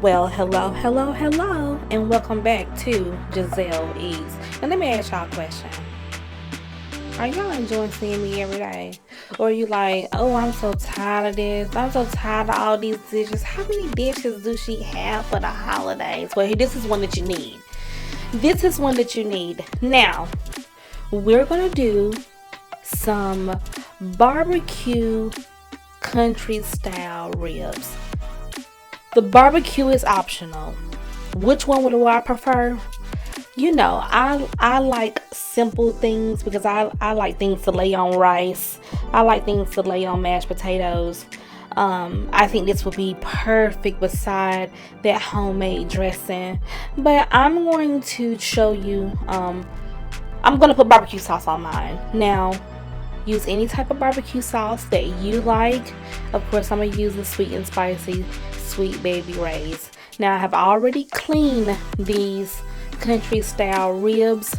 Well, hello, and welcome back to Giselle Eats. And let me ask y'all a question. Are y'all enjoying seeing me every day? Or are you like, oh, I'm so tired of this. I'm so tired of all these dishes. How many dishes do she have for the holidays? Well, this is one that you need. This is one that you need. Now, we're going to do some barbecue country style ribs. The barbecue is optional. Which one do I prefer? I like simple things because I like things to lay on rice. I like things to lay on mashed potatoes. I think this would be perfect beside that homemade dressing. But I'm going to show you, I'm going to put barbecue sauce on mine. Now, use any type of barbecue sauce that you like. Of course, I'm going to use the sweet and spicy Sweet Baby Ray's. Now, I have already cleaned these country style ribs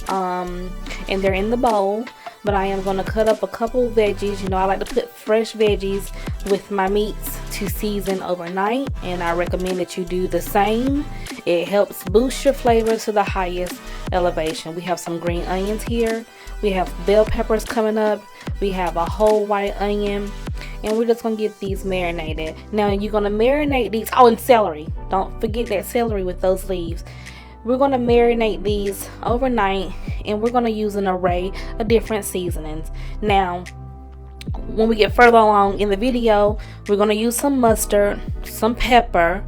and they're in the bowl, but I am going to cut up a couple veggies. I like to put fresh veggies with my meats to season overnight, and I recommend that you do the same. It helps boost your flavors to the highest elevation. We have some green onions here, we have bell peppers coming up, we have a whole white onion, and we're just gonna get these marinated. Now you're gonna marinate these. Oh, and celery, don't forget that celery with those leaves. We're going to marinate these overnight, and we're going to use an array of different seasonings. Now, when we get further along in the video, we're going to use some mustard, some pepper,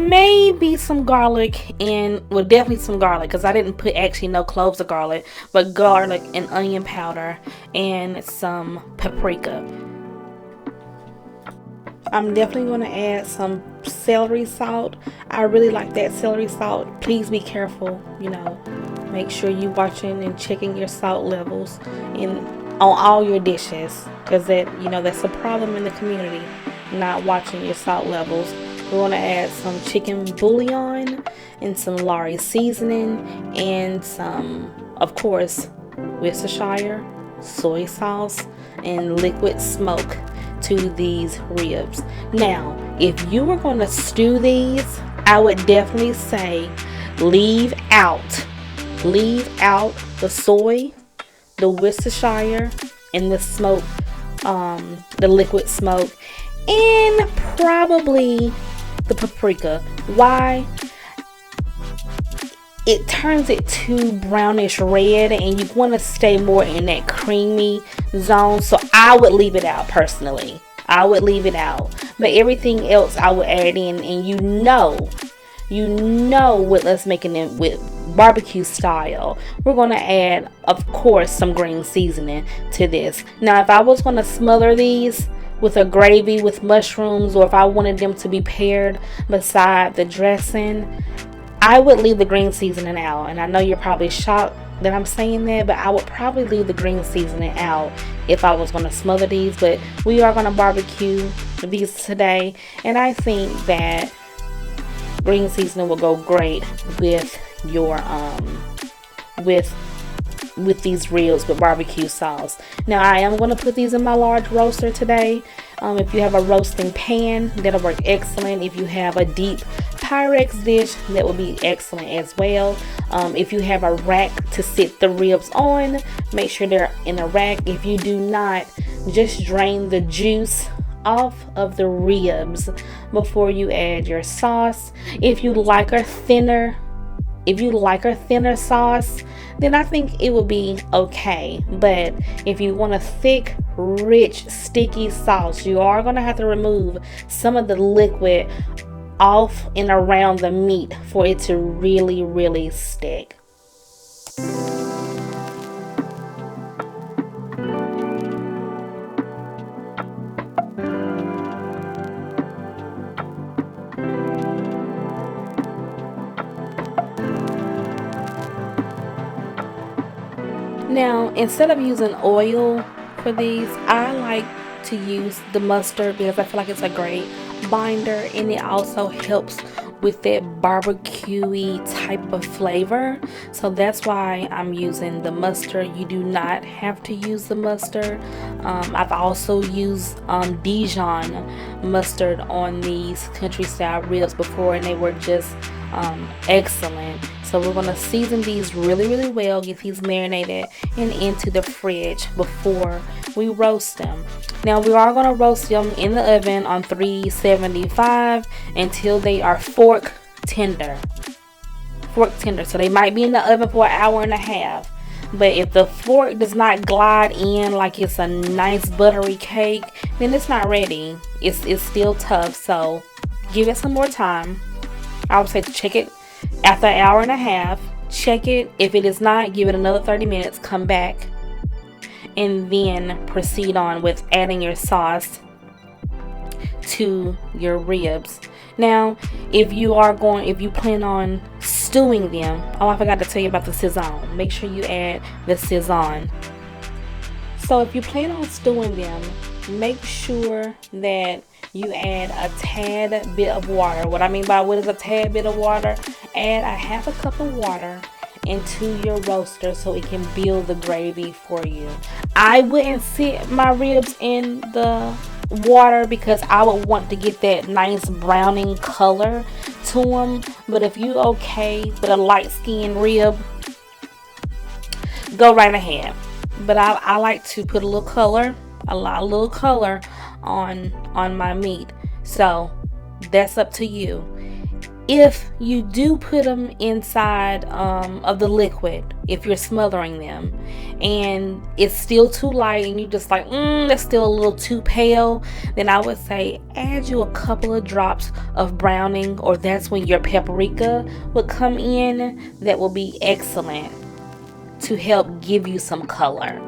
maybe some garlic, definitely some garlic, because I didn't put actually no cloves of garlic, but garlic and onion powder and some paprika. I'm definitely going to add some celery salt. I really like that celery salt. Please be careful, make sure you're watching and checking your salt levels on all your dishes, because that's a problem in the community, not watching your salt levels. We're going to add some chicken bouillon and some Lari seasoning and some, of course, Worcestershire soy sauce and liquid smoke to these ribs. Now, if you were going to stew these, I would definitely say leave out the soy, the Worcestershire, and the smoke, the liquid smoke, and probably the paprika. Why? It turns it too brownish red, and you want to stay more in that creamy zone. So I would leave it out personally. I would leave it out. But everything else I would add in, and you know with us making it with barbecue style, we're going to add, of course, some green seasoning to this. Now, if I was going to smother these with a gravy with mushrooms, or if I wanted them to be paired beside the dressing, I would leave the green seasoning out. And I know you're probably shocked that I'm saying that, but I would probably leave the green seasoning out if I was going to smother these. But we are going to barbecue these today, and I think that green seasoning will go great with your with these ribs with barbecue sauce. Now, I am going to put these in my large roaster today. If you have a roasting pan, that'll work excellent. If you have a deep Pyrex dish, that will be excellent as well. If you have a rack to sit the ribs on, make sure they're in a rack. If you do not, just drain the juice off of the ribs before you add your sauce. If you like a thinner sauce, then I think it will be okay. But if you want a thick, rich, sticky sauce, you are going to have to remove some of the liquid off and around the meat for it to really, really stick. Now, instead of using oil for these, I like to use the mustard because I feel like it's a great binder, and it also helps with that barbecue-y type of flavor. So that's why I'm using the mustard. You do not have to use the mustard. I've also used Dijon mustard on these country style ribs before, and they were just excellent. So we're gonna season these really well, get these marinated and into the fridge before we roast them. Now we are gonna roast them in the oven on 375 until they are fork tender. So they might be in the oven for an hour and a half, but if the fork does not glide in like it's a nice buttery cake, then it's not ready. It's still tough. So give it some more time. I would say to check it after an hour and a half. Check it. If it is not, give it another 30 minutes. Come back and then proceed on with adding your sauce to your ribs. Now, if you plan on stewing them, oh, I forgot to tell you about the saison. Make sure you add the saison. So if you plan on stewing them, make sure that you add a tad bit of water. What I mean by what is a tad bit of water? Add a half a cup of water into your roaster so it can build the gravy for you. I wouldn't sit my ribs in the water because I would want to get that nice browning color to them. But if you okay with a light skinned rib, go right ahead. But I like to put a little color on my meat. So that's up to you. If you do put them inside of the liquid, if you're smothering them and it's still too light and you just like, that's still a little too pale, then I would say add you a couple of drops of browning, or that's when your paprika would come in. That will be excellent to help give you some color.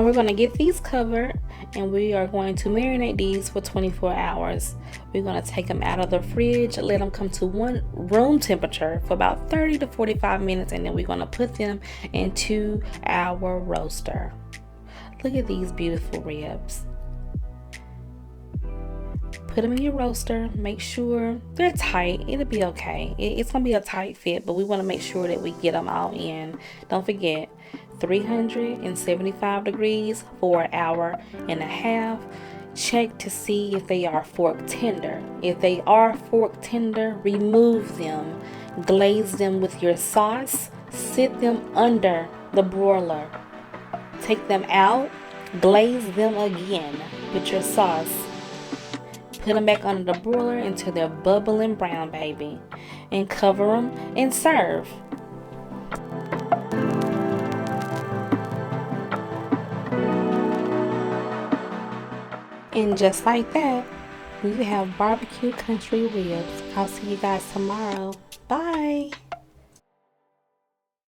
we're going to get these covered, and we are going to marinate these for 24 hours. We're going to take them out of the fridge, let them come to room temperature for about 30 to 45 minutes, and then we're going to put them into our roaster. Look at these beautiful ribs. Put them in your roaster. Make sure they're tight. It'll be okay. It's going to be a tight fit, but we want to make sure that we get them all in. Don't forget, 375 degrees for an hour and a half. Check to see if they are fork tender. If they are fork tender, remove them. Glaze them with your sauce. Sit them under the broiler. Take them out. Glaze them again with your sauce. Put them back under the broiler until they're bubbling brown, baby. And cover them and serve. And just like that, you have barbecue country ribs. I'll see you guys tomorrow. Bye.